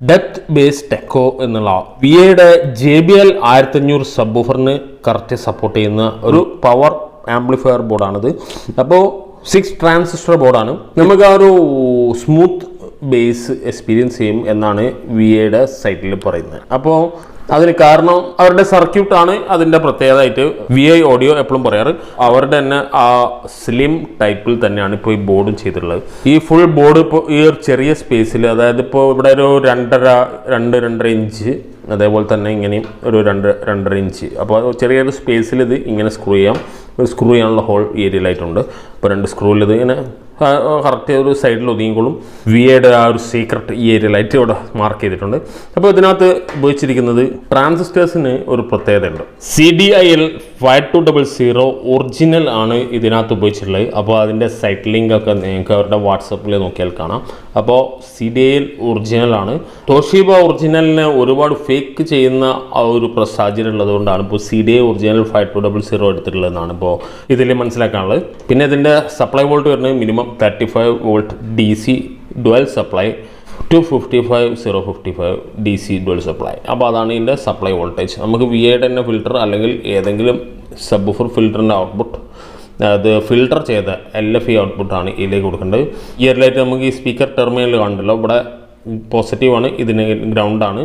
Depth base ടെക്കോ എന്നുള്ള വിയുടെ JBL 1500 സബ്വൂഫറിന് correct support ചെയ്യുന്ന ഒരു പവർ ആംപ്ലിഫയർ ബോർഡാണിത്. അപ്പോൾ 6 ട്രാൻസിസ്റ്റർ ബോർഡാണ്. നമുക്ക് ആ ഒരു സ്മൂത്ത് ബേസ് എക്സ്പീരിയൻസ് ചെയ്യും എന്നാണ് വിയുടെ സൈറ്റിൽ പറയുന്നത്. അപ്പോൾ അതിന് കാരണം അവരുടെ സർക്യൂട്ടാണ് അതിൻ്റെ പ്രത്യേകതയായിട്ട് VI ഓഡിയോ എപ്പോഴും പറയാറ്. അവരുടെ തന്നെ ആ സ്ലിം ടൈപ്പിൽ തന്നെയാണ് ഇപ്പോൾ ഈ ബോർഡും ചെയ്തിട്ടുള്ളത്. ഈ ഫുൾ ബോർഡ് ഇപ്പോൾ ഈ ഒരു ചെറിയ സ്പേസിൽ, അതായത് ഇപ്പോൾ ഇവിടെ ഒരു 2.5 ഇഞ്ച്, അതേപോലെ തന്നെ ഇങ്ങനെയും ഒരു 2.5 ഇഞ്ച്, അപ്പോൾ ചെറിയൊരു സ്പേസിൽ ഇത് ഇങ്ങനെ സ്ക്രൂ ചെയ്യാം. ഒരു സ്ക്രൂ ചെയ്യാനുള്ള ഹോൾ ഏരിയയിലായിട്ടുണ്ട്. അപ്പോൾ 2 സ്ക്രൂവിൽ ഇത് ഇങ്ങനെ കറക്റ്റ് ഒരു സൈഡിൽ ഒതുങ്ങിക്കോളും. വിയുടെ ആ ഒരു സീക്രട്ട് ഈ ഏരിയയിലായിട്ട് ഇവിടെ മാർക്ക് ചെയ്തിട്ടുണ്ട്. അപ്പോൾ ഇതിനകത്ത് ഉപയോഗിച്ചിരിക്കുന്നത് ട്രാൻസിസ്റ്റേഴ്സിന് ഒരു പ്രത്യേകതയുണ്ട്. CDIL 5200 ഒറിജിനൽ ആണ് ഇതിനകത്ത് ഉപയോഗിച്ചിട്ടുള്ളത്. അപ്പോൾ അതിൻ്റെ സൈറ്റ് ലിങ്ക് ഒക്കെ നിങ്ങൾക്ക് അവരുടെ വാട്സപ്പിൽ നോക്കിയാൽ കാണാം. അപ്പോൾ CDIL ഒറിജിനൽ ആണ്. ടോഷിബ ഒറിജിനലിനെ ഒരുപാട് ഫേക്ക് ചെയ്യുന്ന ആ ഒരു സാഹചര്യം ഉള്ളതുകൊണ്ടാണ് ഇപ്പോൾ CDI ഒറിജിനൽ 5200 എടുത്തിട്ടുള്ളതെന്നാണ് ഇപ്പോൾ ഇതിൽ മനസ്സിലാക്കാനുള്ളത്. പിന്നെ ഇതിൻ്റെ സപ്ലൈ വോൾട്ട് വരുന്നത് minimum 35 volt DC dual supply, 255055 DC dual supply. അപ്പോൾ അതാണ് ഇതിൻ്റെ സപ്ലൈ വോൾട്ടേജ്. നമുക്ക് VIയുടെ തന്നെ ഫിൽറ്റർ അല്ലെങ്കിൽ ഏതെങ്കിലും സബ്വൂഫർ ഫിൽറ്ററിൻ്റെ ഔട്ട്പുട്ട്, അത് ഫിൽട്ടർ ചെയ്ത LFE ഔട്ട്പുട്ടാണ് ഇതിലേക്ക് കൊടുക്കേണ്ടത്. ഈ ഇയറിലായിട്ട് നമുക്ക് ഈ സ്പീക്കർ ടെർമിനൽ കണ്ടല്ലോ, ഇവിടെ പോസിറ്റീവാണ്, ഇതിന് ഗ്രൗണ്ടാണ്.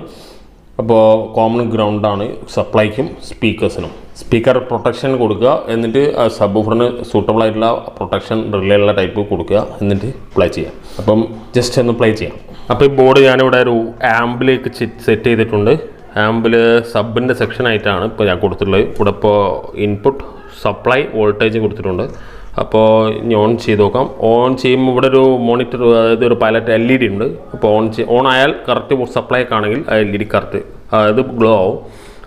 അപ്പോൾ കോമൺ ഗ്രൗണ്ടാണ് സപ്ലൈക്കും സ്പീക്കേഴ്സിനും. സ്പീക്കർ പ്രൊട്ടക്ഷൻ കൊടുക്കുക, എന്നിട്ട് സബ്വൂഫറിന് സൂട്ടബിൾ ആയിട്ടുള്ള പ്രൊട്ടക്ഷൻ റിലേ ഉള്ള ടൈപ്പ് കൊടുക്കുക, എന്നിട്ട് പ്ലേ ചെയ്യാം. അപ്പം ജസ്റ്റ് ഒന്ന് പ്ലേ ചെയ്യാം. അപ്പോൾ ഈ ബോർഡ് ഞാനിവിടെ ഒരു ആംബിലേക്ക് സെറ്റ് ചെയ്തിട്ടുണ്ട്. ആംബിൽ സബിൻ്റെ സെക്ഷനായിട്ടാണ് ഇപ്പോൾ ഞാൻ കൊടുത്തിട്ടുള്ളത്. ഇവിടെ ഇപ്പോൾ ഇൻപുട്ട് സപ്ലൈ വോൾട്ടേജ് കൊടുത്തിട്ടുണ്ട്. അപ്പോൾ ഇനി ഓൺ ചെയ്ത് നോക്കാം. ഓൺ ചെയ്യുമ്പോൾ ഇവിടെ ഒരു മോണിറ്റർ, അതായത് ഒരു പൈലറ്റ് LED ഉണ്ട്. അപ്പോൾ ഓൺ ആയാൽ കറക്റ്റ് സപ്ലൈ ഒക്കെ ആണെങ്കിൽ ആ LED കറക്റ്റ് അതായത് ഗ്ലോ ആവും.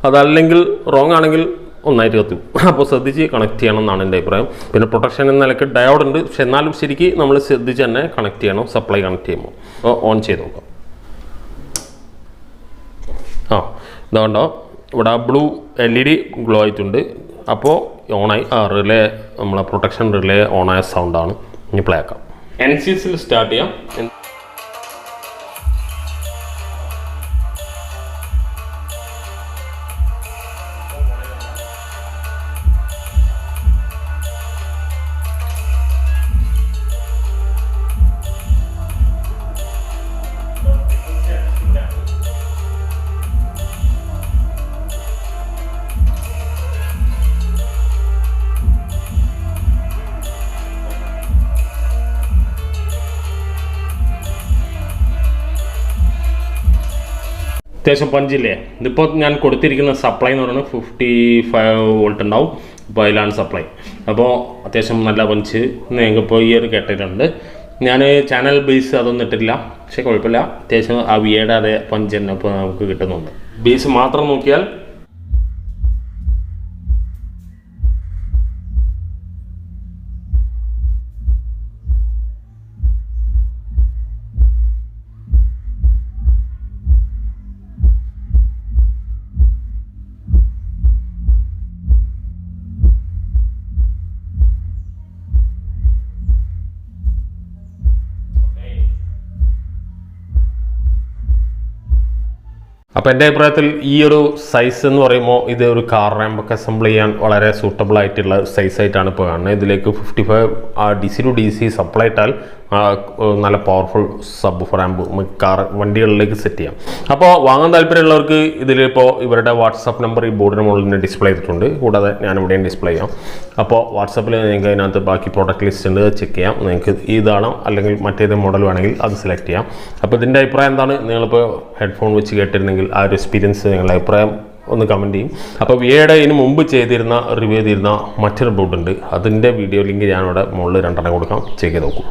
അതല്ലെങ്കിൽ റോങ് ആണെങ്കിൽ ഒന്നായിട്ട് കത്തും. അപ്പോൾ ശ്രദ്ധിച്ച് കണക്ട് ചെയ്യണം എന്നാണ് എൻ്റെ അഭിപ്രായം. പിന്നെ പ്രൊട്ടക്ഷൻ എന്ന നിലയ്ക്ക് ഡയോഡ് ഉണ്ട്, പക്ഷെ എന്നാലും ശരിക്കും നമ്മൾ ശ്രദ്ധിച്ച് തന്നെ കണക്ട് ചെയ്യണം സപ്ലൈ കണക്ട് ചെയ്യുമ്പോൾ. അപ്പോൾ ഓൺ ചെയ്ത് നോക്കാം. ഇതുകൊണ്ടോ ഇവിടെ ബ്ലൂ LED ഗ്ലോ ആയിട്ടുണ്ട്. അപ്പോൾ ഓണായി. റിലേ, നമ്മളെ പ്രൊട്ടക്ഷൻ റിലേ ഓണായ സൗണ്ടാണ്. ഇനി പ്ലേ ആക്കാം. NCSൽ സ്റ്റാർട്ട് ചെയ്യാം. അത്യാവശ്യം പഞ്ചില്ലേ. ഇതിപ്പോൾ ഞാൻ കൊടുത്തിരിക്കുന്ന സപ്ലൈ എന്ന് പറയുന്നത് 55 വോൾട്ട് ഉണ്ടാവും. അപ്പോൾ അതിലാണ് സപ്ലൈ. അപ്പോൾ അത്യാവശ്യം നല്ല പഞ്ച് നിങ്ങൾക്കിപ്പോൾ ഈ ഒരു കേട്ടിട്ടുണ്ട്. ഞാൻ ചാനൽ ബേസ് അതൊന്നും ഇട്ടിട്ടില്ല, പക്ഷേ കുഴപ്പമില്ല. അത്യാവശ്യം ആ വിയുടെ അതേ പഞ്ച് തന്നെ ഇപ്പോൾ നമുക്ക് കിട്ടുന്നുണ്ട്. ബേസ് മാത്രം നോക്കിയാൽ അപ്പോൾ എൻ്റെ അഭിപ്രായത്തിൽ ഈ ഒരു സൈസ് എന്ന് പറയുമ്പോൾ ഇത് ഒരു കാർ റാമ്പൊക്കെ അസംബിൾ ചെയ്യാൻ വളരെ സൂട്ടബിൾ ആയിട്ടുള്ള സൈസായിട്ടാണ് ഇപ്പോൾ കാണുന്നത്. ഇതിലേക്ക് 55 DC to DC സപ്ലൈ ഇട്ടാൽ നല്ല പവർഫുൾ സബ്വൂഫർ ആമ്പ് കാർ വണ്ടികളിലേക്ക് സെറ്റ് ചെയ്യാം. അപ്പോൾ വാങ്ങാൻ താല്പര്യമുള്ളവർക്ക് ഇതിലിപ്പോൾ ഇവരുടെ വാട്സാപ്പ് നമ്പർ ഈ ബോർഡിന് മുകളിൽ ഡിസ്പ്ലേ ചെയ്തിട്ടുണ്ട്. കൂടാതെ ഞാനിവിടെയും ഡിസ്പ്ലേ ചെയ്യാം. അപ്പോൾ വാട്സാപ്പിൽ നിങ്ങൾക്ക് അതിനകത്ത് ബാക്കി പ്രോഡക്റ്റ് ലിസ്റ്റ് ഉണ്ട്, ചെക്ക് ചെയ്യാം. നിങ്ങൾക്ക് ഇതാണോ അല്ലെങ്കിൽ മറ്റേത് മോഡൽ വേണമെങ്കിൽ അത് സെലക്ട് ചെയ്യാം. അപ്പോൾ ഇതിൻ്റെ അഭിപ്രായം എന്താണ്? നിങ്ങളിപ്പോൾ ഹെഡ്ഫോൺ വെച്ച് കേട്ടിരുന്നെങ്കിൽ ആ ഒരു എക്സ്പീരിയൻസ് നിങ്ങളുടെ അഭിപ്രായം ഒന്ന് കമൻറ്റ് ചെയ്യും. അപ്പോൾ വിയുടെ ഇതിന് മുമ്പ് റിവ്യൂ ചെയ്തിരുന്ന മറ്റൊരു ബോർഡ് ഉണ്ട്. അതിൻ്റെ വീഡിയോ ലിങ്ക് ഞാനിവിടെ മുകളിൽ 2 കൊടുക്കാം, ചെക്ക് ചെയ്ത് നോക്കൂ.